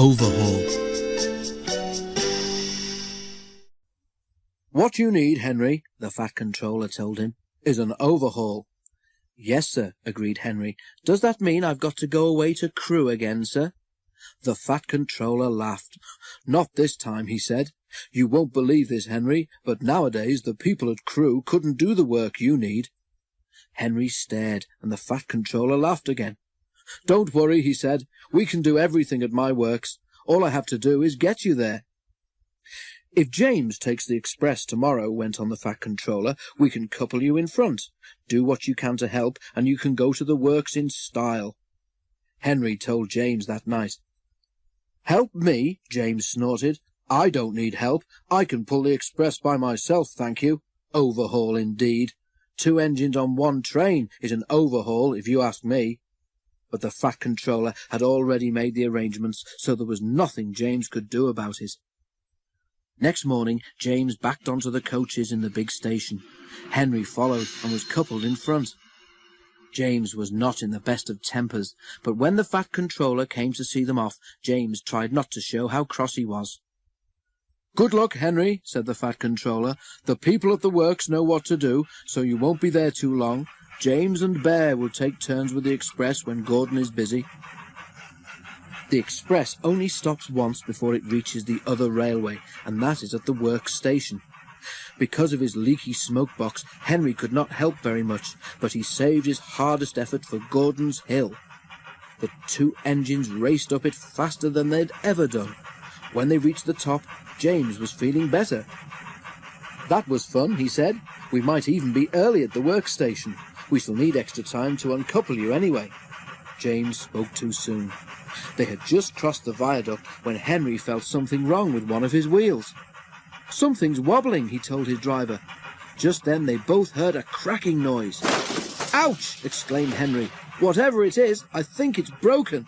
Overhaul. "What you need, Henry," the Fat Controller told him, "is an overhaul." "Yes, sir," agreed Henry. "Does that mean I've got to go away to Crewe again, sir?" The Fat Controller laughed. "Not this time," he said. "You won't believe this, Henry, but nowadays the people at Crewe couldn't do the work you need." Henry stared, and the Fat Controller laughed again. "Don't worry," he said. "We can do everything at my works. All I have to do is get you there." "If James takes the express tomorrow," went on the Fat Controller, "we can couple you in front. Do what you can to help, and you can go to the works in style." Henry told James that night. "Help me?" James snorted. "I don't need help. I can pull the express by myself, thank you. Overhaul indeed. 2 engines on 1 train is an overhaul, if you ask me." But the Fat Controller had already made the arrangements, so there was nothing James could do about it. Next morning, James backed onto the coaches in the big station. Henry followed and was coupled in front. James was not in the best of tempers, but when the Fat Controller came to see them off, James tried not to show how cross he was. "Good luck, Henry," said the Fat Controller. "The people at the works know what to do, so you won't be there too long. James and Bear will take turns with the express when Gordon is busy." The express only stops once before it reaches the other railway, and that is at the works station. Because of his leaky smoke box, Henry could not help very much, but he saved his hardest effort for Gordon's Hill. The 2 engines raced up it faster than they'd ever done. When they reached the top, James was feeling better. "That was fun," he said. "We might even be early at the works station. We shall need extra time to uncouple you anyway." James spoke too soon. They had just crossed the viaduct when Henry felt something wrong with one of his wheels. "Something's wobbling," he told his driver. Just then they both heard a cracking noise. "Ouch!" exclaimed Henry. "Whatever it is, I think it's broken."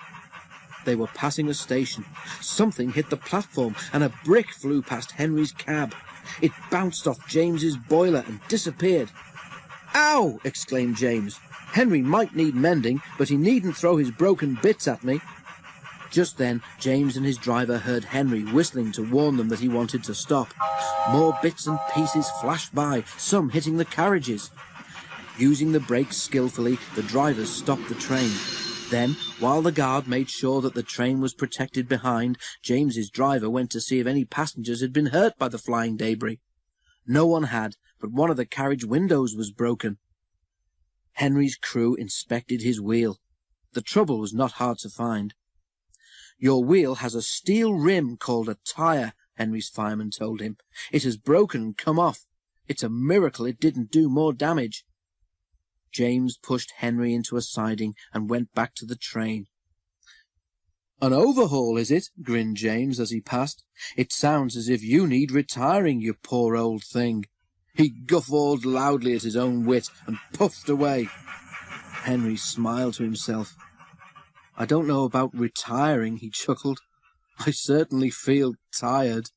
They were passing a station. Something hit the platform and a brick flew past Henry's cab. It bounced off James's boiler and disappeared. "Ow!" exclaimed James. "Henry might need mending, but he needn't throw his broken bits at me." Just then, James and his driver heard Henry whistling to warn them that he wanted to stop. More bits and pieces flashed by, some hitting the carriages. Using the brakes skillfully, the drivers stopped the train. Then, while the guard made sure that the train was protected behind, James's driver went to see if any passengers had been hurt by the flying debris. No one had, but one of the carriage windows was broken. Henry's crew inspected his wheel. The trouble was not hard to find. "Your wheel has a steel rim called a tyre," Henry's fireman told him. "It has broken and come off. It's a miracle it didn't do more damage." James pushed Henry into a siding and went back to the train. "An overhaul, is it?" grinned James as he passed. "It sounds as if you need retiring, you poor old thing." He guffawed loudly at his own wit and puffed away. Henry smiled to himself. "I don't know about retiring," he chuckled. "I certainly feel tired."